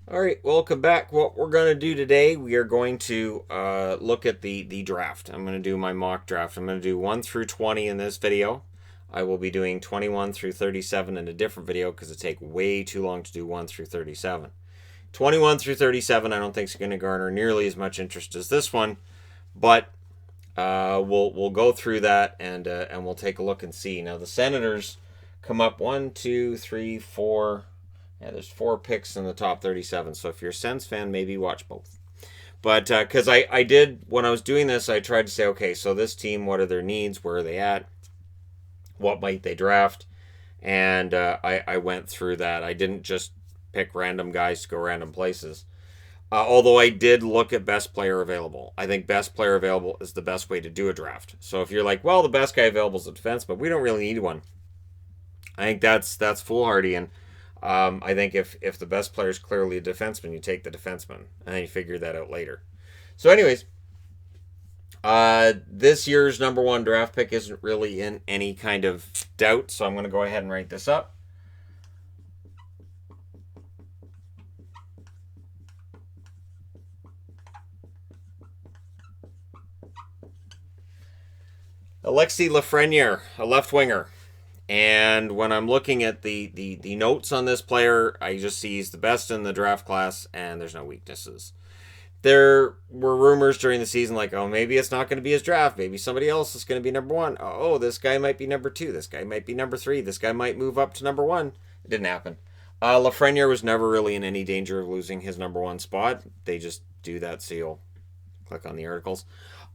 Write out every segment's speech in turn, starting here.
All right, welcome back. What we're going to do today, we are going to look at the draft. I'm going to do my mock draft. I'm going to do 1 through 20 in this video. I will be doing 21 through 37 in a different video because it takes way too long to do 1 through 37. 21 through 37 I don't think is going to garner nearly as much interest as this one, but we'll go through that and we'll take a look and see. Now the Senators come up 1, 2, 3, 4. Yeah, there's 4 picks in the top 37. So if you're a Sens fan, maybe watch both. But because I did, when I was doing this, I tried to say, okay, so this team, what are their needs? Where are they at? What might they draft? And I went through that. I didn't just pick random guys to go random places. Although I did look at best player available. I think best player available is the best way to do a draft. So if you're like, well, the best guy available is a defense, but we don't really need one. I think that's foolhardy. And I think if the best player is clearly a defenseman, you take the defenseman, and then you figure that out later. So, anyways, this year's number 1 draft pick isn't really in any kind of doubt, so I'm going to go ahead and write this up. Alexi Lafreniere, a left winger. And when I'm looking at the notes on this player, I just see he's the best in the draft class and there's no weaknesses. There were rumors during the season like, oh, maybe it's not going to be his draft. Maybe somebody else is going to be number 1. Oh, this guy might be number 2. This guy might be number 3. This guy might move up to number 1. It didn't happen. Lafreniere was never really in any danger of losing his number 1 spot. They just do that, so you'll click on the articles.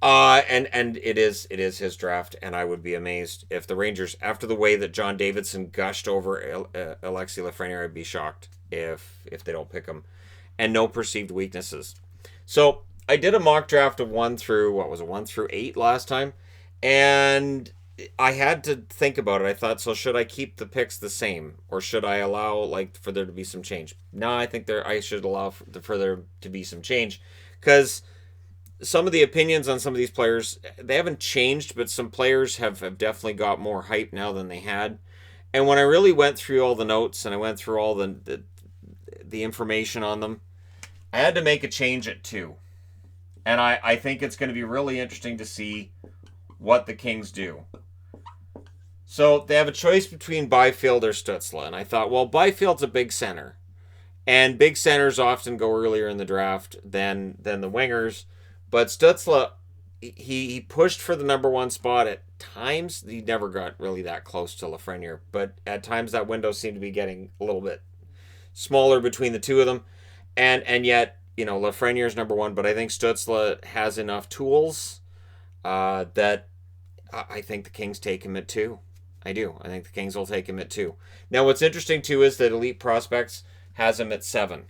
And it is his draft, and I would be amazed if the Rangers, after the way that John Davidson gushed over Alexi Lafreniere, I'd be shocked if they don't pick him, and no perceived weaknesses. So I did a mock draft of 1 through 8 last time, and I had to think about it. I thought, so should I keep the picks the same, or should I allow for there to be some change? No, I think I should allow for there to be some change, because some of the opinions on some of these players, they haven't changed, but some players have definitely got more hype now than they had. And when I really went through all the notes and I went through all the information on them, I had to make a change at 2. And I think it's going to be really interesting to see what the Kings do. So they have a choice between Byfield or Stützle. And I thought, well, Byfield's a big center. And big centers often go earlier in the draft than the wingers. But Stützle, he pushed for the number 1 spot at times. He never got really that close to Lafreniere, but at times that window seemed to be getting a little bit smaller between the two of them. And yet, Lafreniere's number 1, but I think Stützle has enough tools that I think the Kings take him at 2. I do. I think the Kings will take him at 2. Now, what's interesting, too, is that Elite Prospects has him at 7.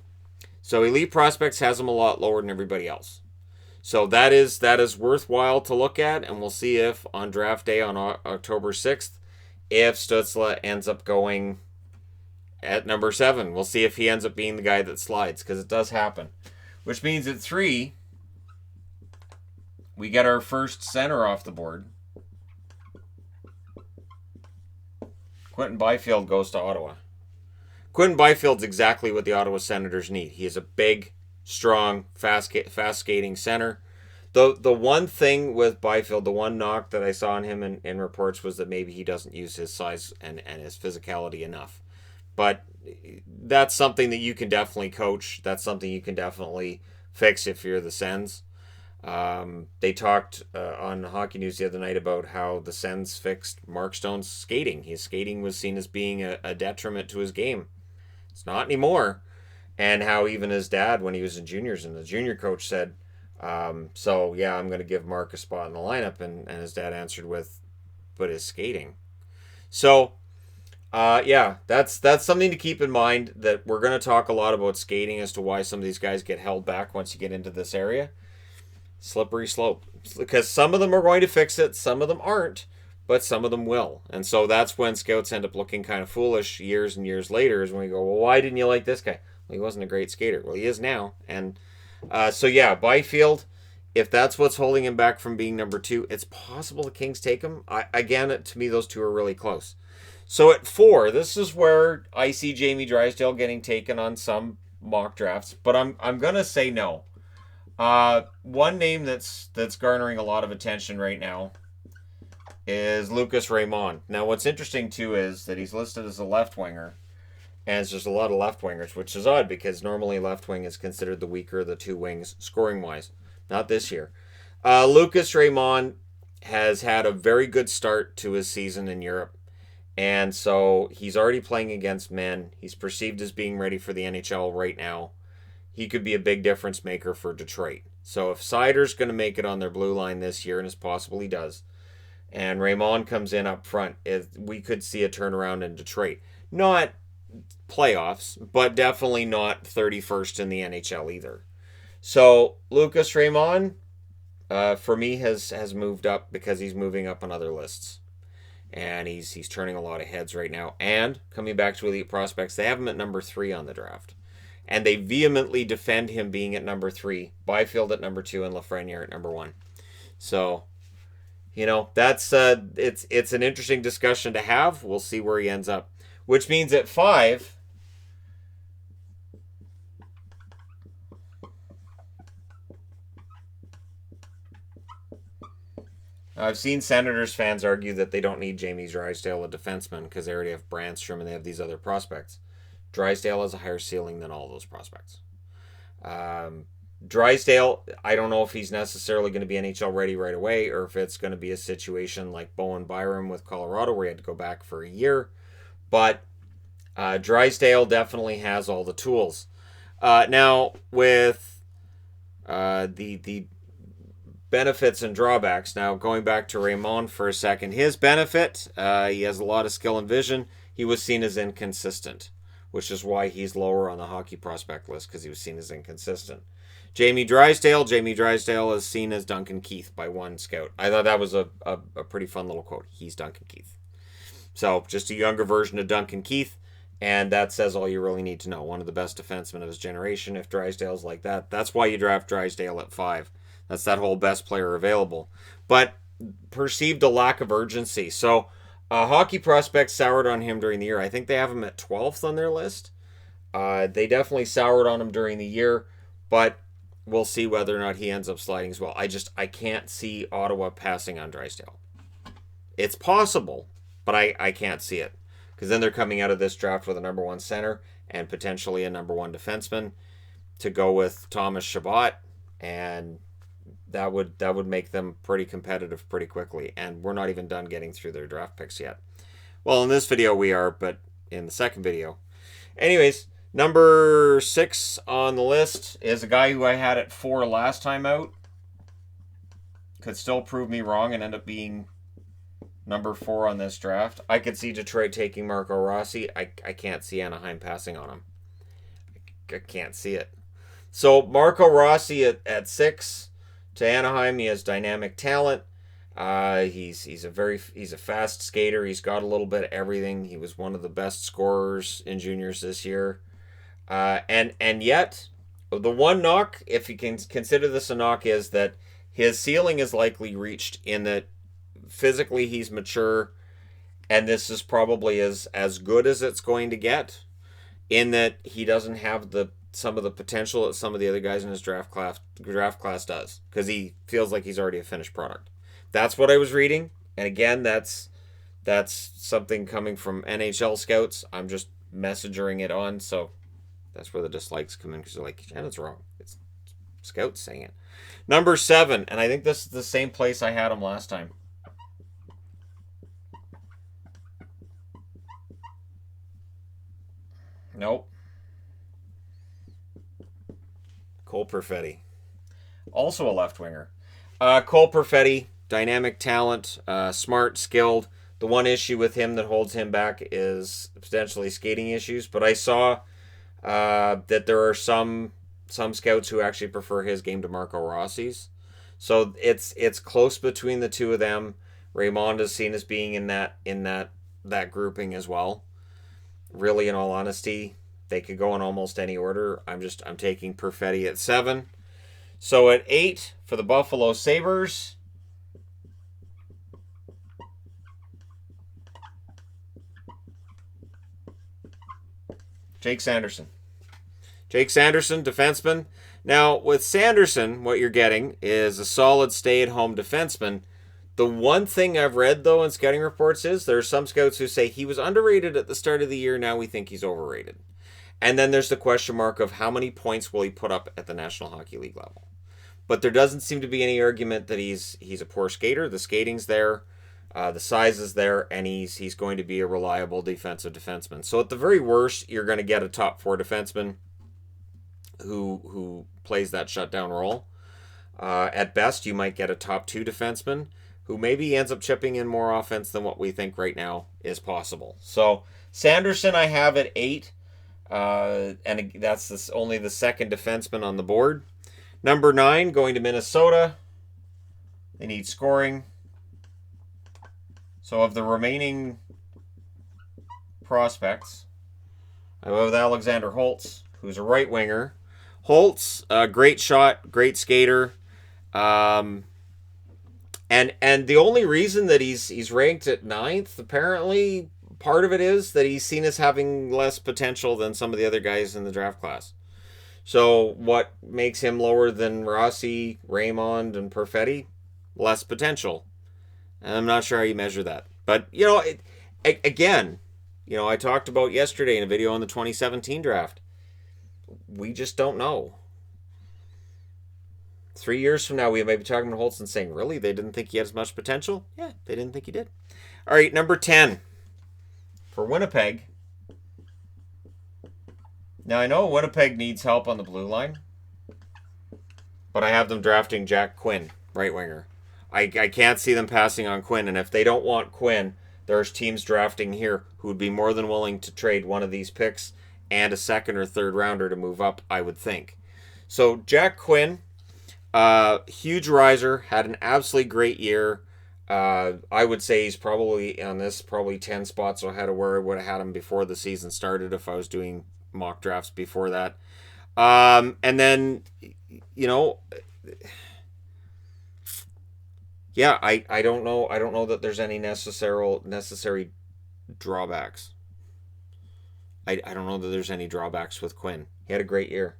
So Elite Prospects has him a lot lower than everybody else. So that is worthwhile to look at, and we'll see if on draft day on October 6th, if Stützle ends up going at number 7. We'll see if he ends up being the guy that slides, because it does happen. Which means at 3, we get our first center off the board. Quentin Byfield goes to Ottawa. Quentin Byfield's exactly what the Ottawa Senators need. He is a big, strong, fast skating center. The one thing with Byfield, the one knock that I saw on him in reports was that maybe he doesn't use his size and his physicality enough. But that's something that you can definitely coach. That's something you can definitely fix if you're the Sens. They talked on Hockey News the other night about how the Sens fixed Mark Stone's skating. His skating was seen as being a detriment to his game. It's not anymore. And how even his dad, when he was in juniors, and the junior coach said, so yeah, I'm going to give Mark a spot in the lineup. And his dad answered with, but his skating. So, yeah, that's something to keep in mind, that we're going to talk a lot about skating as to why some of these guys get held back once you get into this area. Slippery slope. Because some of them are going to fix it, some of them aren't, but some of them will. And so that's when scouts end up looking kind of foolish years and years later, is when we go, well, why didn't you like this guy? He wasn't a great skater. Well, he is now. And so, yeah, Byfield, if that's what's holding him back from being number 2, it's possible the Kings take him. Again, to me, those two are really close. So at 4, this is where I see Jamie Drysdale getting taken on some mock drafts, but I'm gonna say no. One name that's garnering a lot of attention right now is Lucas Raymond. Now, what's interesting too is that he's listed as a left winger, and there's a lot of left wingers, which is odd because normally left wing is considered the weaker of the two wings scoring wise. Not this year. Lucas Raymond has had a very good start to his season in Europe. And so he's already playing against men. He's perceived as being ready for the NHL right now. He could be a big difference maker for Detroit. So if Seider's going to make it on their blue line this year, and it's possible he does, and Raymond comes in up front, we could see a turnaround in Detroit. Not playoffs, but definitely not 31st in the NHL either. So Lucas Raymond, for me, has moved up because he's moving up on other lists. And he's turning a lot of heads right now. And coming back to elite prospects, they have him at number 3 on the draft. And they vehemently defend him being at number 3, Byfield at number 2, and Lafreniere at number 1. So, that's it's an interesting discussion to have. We'll see where he ends up. Which means at 5, I've seen Senators fans argue that they don't need Jamie Drysdale, a defenseman, because they already have Brandstrom and they have these other prospects. Drysdale has a higher ceiling than all those prospects. Drysdale, I don't know if he's necessarily going to be NHL ready right away or if it's going to be a situation like Bowen Byram with Colorado where he had to go back for a year. But Drysdale definitely has all the tools. Now, with the benefits and drawbacks. Now, going back to Raymond for a second, his benefit, he has a lot of skill and vision. He was seen as inconsistent, which is why he's lower on the hockey prospect list, because he was seen as inconsistent. Jamie Drysdale is seen as Duncan Keith by one scout. I thought that was a pretty fun little quote. He's Duncan Keith. So, just a younger version of Duncan Keith, and that says all you really need to know. One of the best defensemen of his generation. If Drysdale's like that, that's why you draft Drysdale at 5. That's that whole best player available. But perceived a lack of urgency. So hockey prospects soured on him during the year. I think they have him at 12th on their list. They definitely soured on him during the year. But we'll see whether or not he ends up sliding as well. I can't see Ottawa passing on Drysdale. It's possible, but I can't see it. Because then they're coming out of this draft with a number 1 center and potentially a number 1 defenseman to go with Thomas Chabot. And that would make them pretty competitive pretty quickly. And we're not even done getting through their draft picks yet. Well, in this video we are, but in the second video. Anyways, number 6 on the list is a guy who I had at 4 last time out. Could still prove me wrong and end up being number 4 on this draft. I could see Detroit taking Marco Rossi. I can't see Anaheim passing on him. I can't see it. So Marco Rossi at 6. To Anaheim, he has dynamic talent. He's a fast skater. He's got a little bit of everything. He was one of the best scorers in juniors this year. And yet, the one knock, if you can consider this a knock, is that his ceiling is likely reached in that physically he's mature, and this is probably as good as it's going to get, in that he doesn't have some of the potential that some of the other guys in his draft class does, because he feels like he's already a finished product. That's what I was reading, and again, that's something coming from NHL scouts. I'm just messaging it on, so that's where the dislikes come in, because they're like, Shannon's wrong. It's scouts saying it. Number 7, and I think this is the same place I had him last time. Nope. Cole Perfetti. Also a left winger. Cole Perfetti, dynamic talent, smart, skilled. The one issue with him that holds him back is potentially skating issues. But I saw that there are some scouts who actually prefer his game to Marco Rossi's. So it's close between the two of them. Raymond is seen as being in that grouping as well. Really, in all honesty, they could go in almost any order. I'm taking Perfetti at 7. So at 8 for the Buffalo Sabres, Jake Sanderson. Jake Sanderson, defenseman. Now, with Sanderson, what you're getting is a solid stay-at-home defenseman. The one thing I've read, though, in scouting reports is there are some scouts who say he was underrated at the start of the year. Now we think he's overrated. And then there's the question mark of how many points will he put up at the National Hockey League level. But there doesn't seem to be any argument that he's a poor skater. The skating's there, the size is there, and he's going to be a reliable defensive defenseman. So at the very worst, you're going to get a top 4 defenseman who plays that shutdown role. At best, you might get a top 2 defenseman who maybe ends up chipping in more offense than what we think right now is possible. So Sanderson I have at 8, and that's only the second defenseman on the board. Number 9, going to Minnesota. They need scoring. So of the remaining prospects, I go with Alexander Holtz, who's a right winger. Holtz, great shot, great skater. And the only reason that he's ranked at 9th, apparently, part of it is that he's seen as having less potential than some of the other guys in the draft class. So what makes him lower than Rossi, Raymond, and Perfetti? Less potential. And I'm not sure how you measure that. But, again, I talked about yesterday in a video on the 2017 draft. We just don't know. 3 years from now, we may be talking about Holtz and saying, really, they didn't think he had as much potential? Yeah, they didn't think he did. All right, number 10 for Winnipeg. Now, I know Winnipeg needs help on the blue line, but I have them drafting Jack Quinn, right winger. I can't see them passing on Quinn, and if they don't want Quinn, there's teams drafting here who would be more than willing to trade one of these picks and a second or third rounder to move up, I would think. So Jack Quinn, huge riser, had an absolutely great year. I would say he's probably on this, probably 10 spots ahead of where I would have had him before the season started if I was doing mock drafts before that. And then, yeah, I don't know. I don't know that there's any necessary drawbacks. I don't know that there's any drawbacks with Quinn. He had a great year.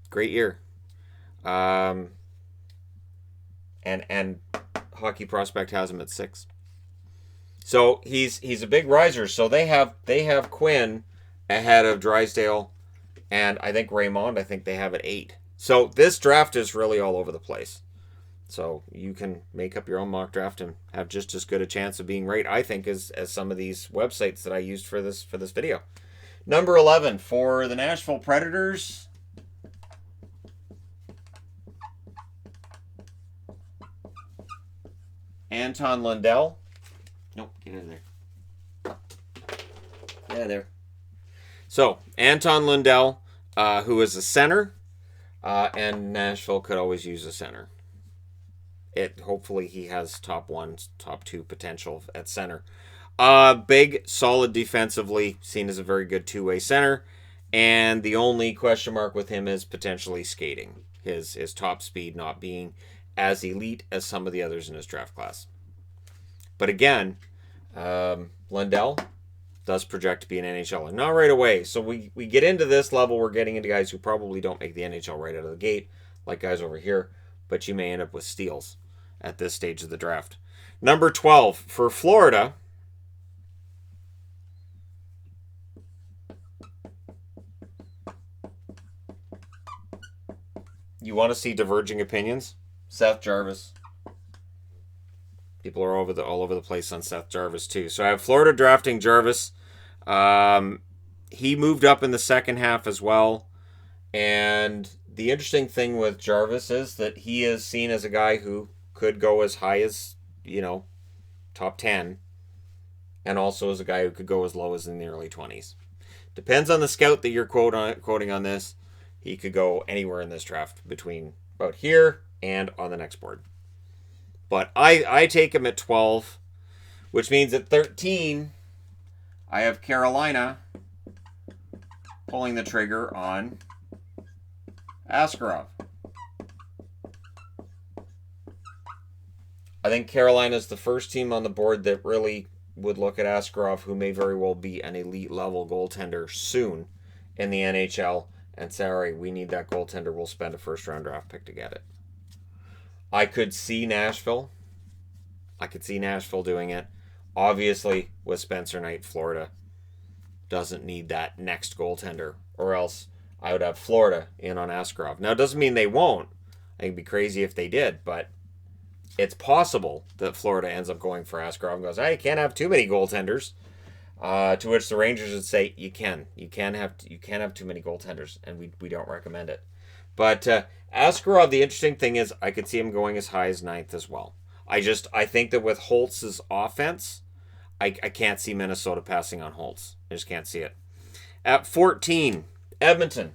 Great year. And Hockey Prospect has him at 6. So he's a big riser. So they have Quinn ahead of Drysdale, and I think Raymond. I think they have at 8. So this draft is really all over the place. So you can make up your own mock draft and have just as good a chance of being right, I think, as some of these websites that I used for this video. Number 11 for the Nashville Predators. Anton Lundell. Nope, get out of there. Get out of there. So, Anton Lundell, who is a center, and Nashville could always use a center. Hopefully he has top 1, top 2 potential at center. Big, solid defensively, seen as a very good two-way center, and the only question mark with him is potentially skating. His top speed not being as elite as some of the others in his draft class. But again, Lundell does project to be an NHLer. Not right away. So we get into this level, we're getting into guys who probably don't make the NHL right out of the gate, like guys over here, but you may end up with steals at this stage of the draft. Number 12 for Florida. You want to see diverging opinions? Seth Jarvis. People are all over the place on Seth Jarvis too. So I have Florida drafting Jarvis. He moved up in the second half as well. And the interesting thing with Jarvis is that he is seen as a guy who could go as high as, top 10. And also as a guy who could go as low as in the early 20s. Depends on the scout that you're quoting on this. He could go anywhere in this draft between about here and on the next board. But I take him at 12, which means at 13, I have Carolina pulling the trigger on Askarov. I think Carolina's the first team on the board that really would look at Askarov, who may very well be an elite level goaltender soon, in the NHL and say, all right, we need that goaltender. We'll spend a first-round draft pick to get it. I could see Nashville. Doing it. Obviously, with Spencer Knight, Florida doesn't need that next goaltender, or else I would have Florida in on Askarov. Now, it doesn't mean they won't. I think it'd be crazy if they did, but it's possible that Florida ends up going for Askarov and goes, hey, you can't have too many goaltenders. To which the Rangers would say, you can. You can't have too many goaltenders, and we don't recommend it. But Askarov, the interesting thing is I could see him going as high as 9th as well. I think that with Holtz's offense, I can't see Minnesota passing on Holtz. I just can't see it. At 14, Edmonton.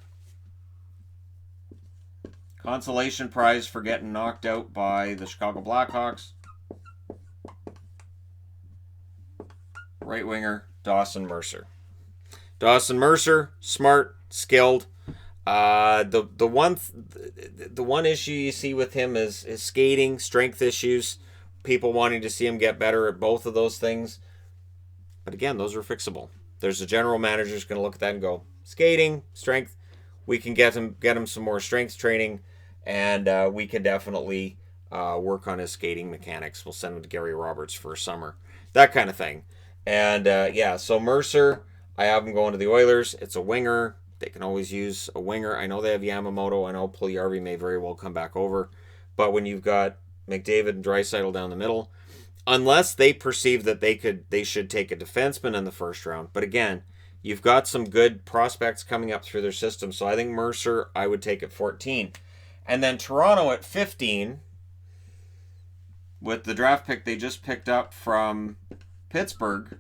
Consolation prize for getting knocked out by the Chicago Blackhawks. Right winger, Dawson Mercer. Dawson Mercer, smart, skilled. The one issue you see with him is his skating, strength issues. People wanting to see him get better at both of those things. But again, those are fixable. There's a general manager who's going to look at that and go, skating, strength, we can get him some more strength training, and we can definitely work on his skating mechanics. We'll send him to Gary Roberts for a summer. That kind of thing. And so Mercer, I have him going to the Oilers. It's a winger. They can always use a winger. I know they have Yamamoto. I know Puljujarvi may very well come back over. But when you've got McDavid and Drysdale down the middle, unless they perceive that they should take a defenseman in the first round. But again, you've got some good prospects coming up through their system. So I think Mercer, I would take at 14. And then Toronto at 15, with the draft pick they just picked up from Pittsburgh.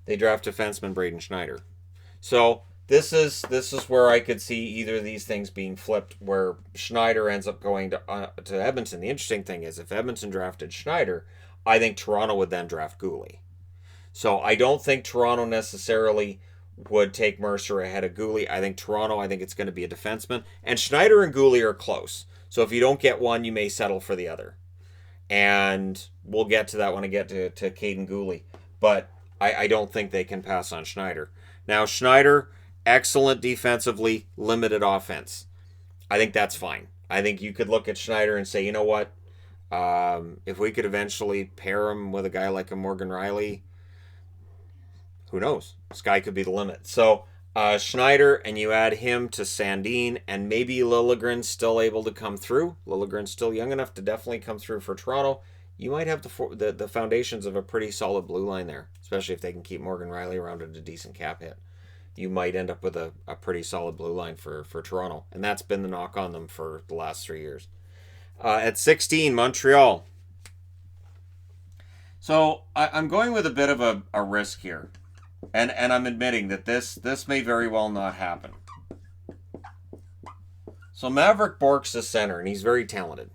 They draft defenseman Braden Schneider. So this is where I could see either of these things being flipped, where Schneider ends up going to Edmonton. The interesting thing is, if Edmonton drafted Schneider, I think Toronto would then draft Gooley. So I don't think Toronto necessarily would take Mercer ahead of Gooley. I think it's going to be a defenseman. And Schneider and Gooley are close. So if you don't get one, you may settle for the other. And we'll get to that when I get to Caden Gooley. But I don't think they can pass on Schneider. Now, Schneider, excellent defensively, limited offense. I think that's fine. I think you could look at Schneider and say, you know what? If we could eventually pair him with a guy like a Morgan Riley, who knows? Sky could be the limit. So Schneider, and you add him to Sandin, and maybe Liljegren's still able to come through. Liljegren's still young enough to definitely come through for Toronto. You might have the foundations of a pretty solid blue line there, especially if they can keep Morgan Riley around at a decent cap hit. You might end up with a pretty solid blue line for Toronto, and that's been the knock on them for the last 3 years. At 16, Montreal. So I'm going with a bit of a risk here, and I'm admitting that this may very well not happen. So Maverick Bourque's a center, and he's very talented.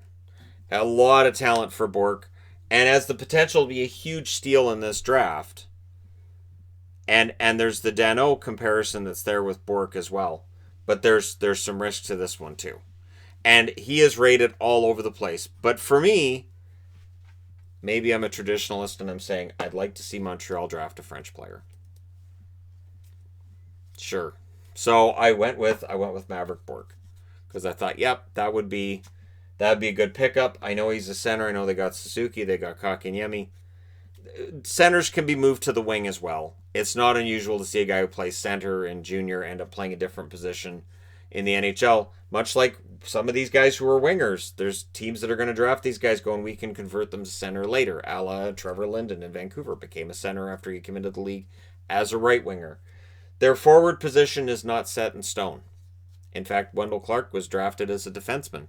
A lot of talent for Bourque, and has the potential to be a huge steal in this draft. And there's the Danault comparison that's there with Bourque as well. But there's some risk to this one too. And he is rated all over the place. But for me, maybe I'm a traditionalist and I'm saying I'd like to see Montreal draft a French player. Sure. So I went with Maverick Bourque. Because I thought, yep, that'd be a good pickup. I know he's a center. I know they got Suzuki. They got Kakanyemi. Centers can be moved to the wing as well. It's not unusual to see a guy who plays center in junior end up playing a different position in the NHL. Much like some of these guys who are wingers. There's teams that are going to draft these guys going, we can convert them to center later. A la Trevor Linden in Vancouver became a center after he came into the league as a right winger. Their forward position is not set in stone. In fact, Wendell Clark was drafted as a defenseman.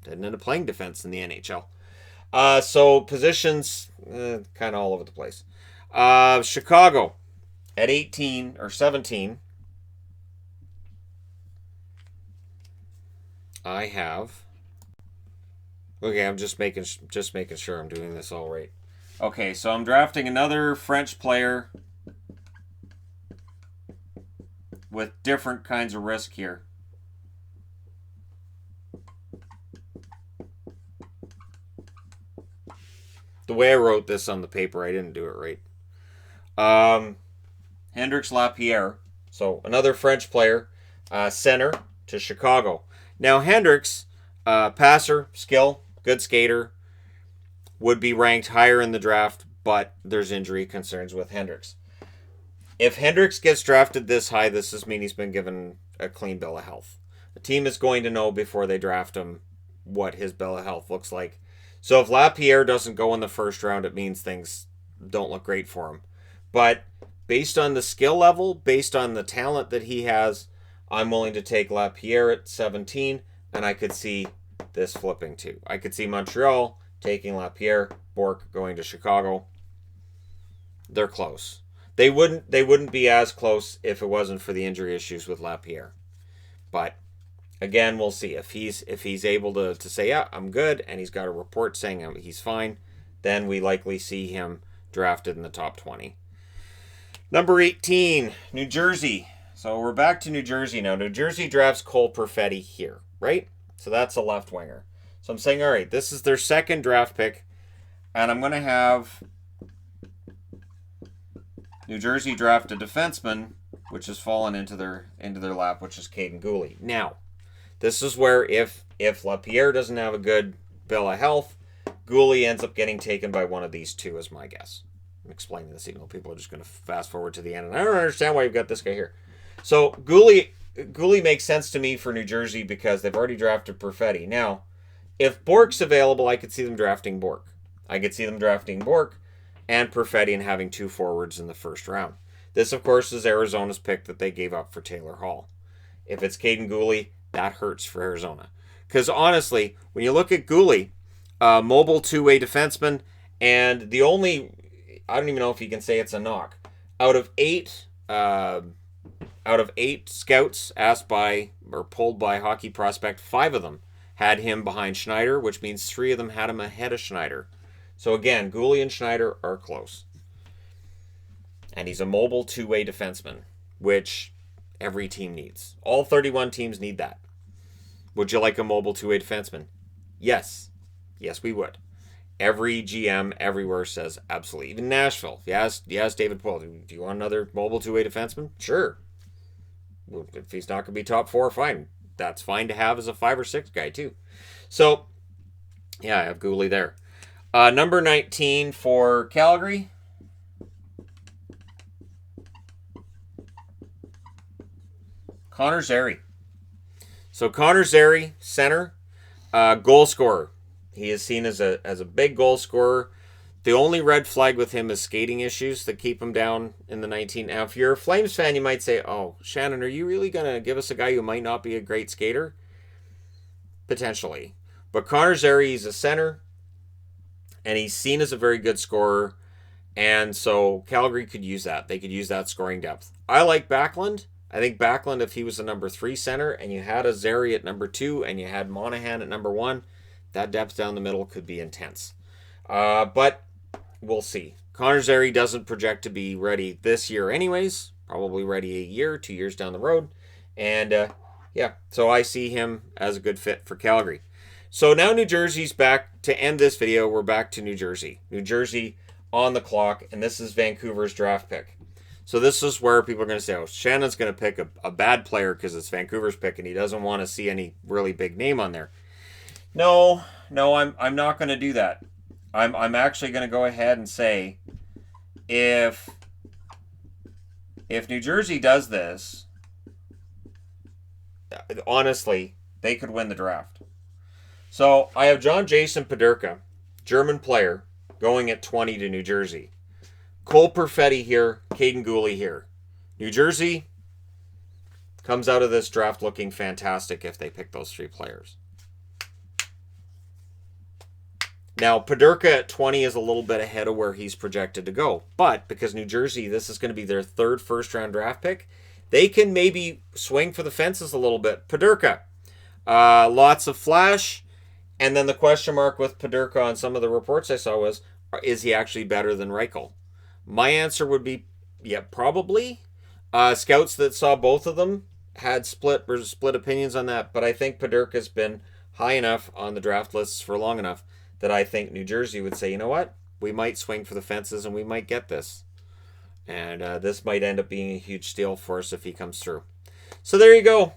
Didn't end up playing defense in the NHL. So positions, kind of all over the place. Chicago at 18 or 17. I have. Okay, I'm just making sure I'm doing this all right. Okay, so I'm drafting another French player with different kinds of risk here. The way I wrote this on the paper, I didn't do it right. Hendricks Lapierre, so another French player, center to Chicago. Now Hendricks, passer, skill, good skater, would be ranked higher in the draft, but there's injury concerns with Hendricks. If Hendricks gets drafted this high, this just means he's been given a clean bill of health. The team is going to know before they draft him what his bill of health looks like. So if Lapierre doesn't go in the first round, it means things don't look great for him. But based on the skill level, based on the talent that he has, I'm willing to take Lapierre at 17, and I could see this flipping too. I could see Montreal taking Lapierre, Bourque going to Chicago. They're close. They wouldn't be as close if it wasn't for the injury issues with Lapierre. But again, we'll see. If he's able to say, yeah, I'm good, and he's got a report saying he's fine, then we likely see him drafted in the top 20. Number 18, New Jersey. So we're back to New Jersey now. New Jersey drafts Cole Perfetti here, right? So that's a left winger. So I'm saying, all right, this is their second draft pick, and I'm going to have New Jersey draft a defenseman, which has fallen into their lap, which is Caden Gooley. Now, this is where if Lapierre doesn't have a good bill of health, Gooley ends up getting taken by one of these two, is my guess. I'm explaining this, even though people are just going to fast forward to the end, and I don't understand why you've got this guy here. So Gooley makes sense to me for New Jersey because they've already drafted Perfetti. Now, if Bourque's available, I could see them drafting Bourque. I could see them drafting Bourque and Perfetti and having two forwards in the first round. This, of course, is Arizona's pick that they gave up for Taylor Hall. If it's Caden Gooley, that hurts for Arizona. Because honestly, when you look at Gooley, mobile two-way defenseman, and the only, I don't even know if you can say it's a knock, out of eight scouts asked by or pulled by Hockey Prospect, 5 of them had him behind Schneider, which means 3 of them had him ahead of Schneider. So again, Gooley and Schneider are close. And he's a mobile two-way defenseman, which every team needs. All 31 teams need that. Would you like a mobile two-way defenseman? Yes. Yes, we would. Every GM everywhere says absolutely. Even Nashville. If you ask David Poile, do you want another mobile two-way defenseman? Sure. If he's not going to be top 4, fine. That's fine to have as a 5 or 6 guy, too. So, yeah, I have Gooley there. Number 19 for Calgary. Connor Zerry. So Connor Zerry, center, goal scorer. He is seen as a big goal scorer. The only red flag with him is skating issues that keep him down in the 19. Now, if you're a Flames fan, you might say, oh, Shannon, are you really going to give us a guy who might not be a great skater? Potentially. But Connor Zerry is a center, and he's seen as a very good scorer, and so Calgary could use that. They could use that scoring depth. I like Backlund. I think Backlund, if he was a number 3 center, and you had a Zerry at number 2, and you had Monahan at number 1, that depth down the middle could be intense. But we'll see. Connor Zerry doesn't project to be ready this year anyways. Probably ready a year, 2 years down the road. And, yeah, so I see him as a good fit for Calgary. So now New Jersey's back. To end this video, we're back to New Jersey. New Jersey on the clock, and this is Vancouver's draft pick. So this is where people are going to say, oh, Shannon's going to pick a bad player because it's Vancouver's pick, and he doesn't want to see any really big name on there. No, I'm not going to do that. I'm actually going to go ahead and say, if New Jersey does this, honestly, they could win the draft. So I have John Jason Paderka, German player, going at 20 to New Jersey. Cole Perfetti here, Caden Gooley here. New Jersey comes out of this draft looking fantastic if they pick those 3 players. Now, Paderka at 20 is a little bit ahead of where he's projected to go. But because New Jersey, this is going to be their 3rd first-round draft pick, they can maybe swing for the fences a little bit. Paderka, lots of flash. And then the question mark with Paderka on some of the reports I saw was, is he actually better than Reichel? My answer would be, yeah, probably. Scouts that saw both of them had split opinions on that, but I think Paderka's been high enough on the draft lists for long enough that I think New Jersey would say, you know what? we might swing for the fences and we might get this. And this might end up being a huge steal for us if he comes through. So there you go.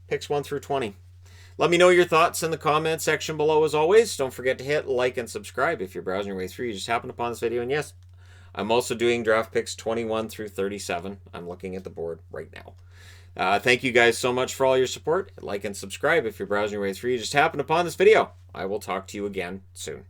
Picks 1 through 20. Let me know your thoughts in the comment section below as always. Don't forget to hit like and subscribe if you're browsing your way through. You just happened upon this video. And yes, I'm also doing draft picks 21 through 37. I'm looking at the board right now. Thank you guys so much for all your support. Like and subscribe if you're browsing your way through. You just happened upon this video. I will talk to you again soon.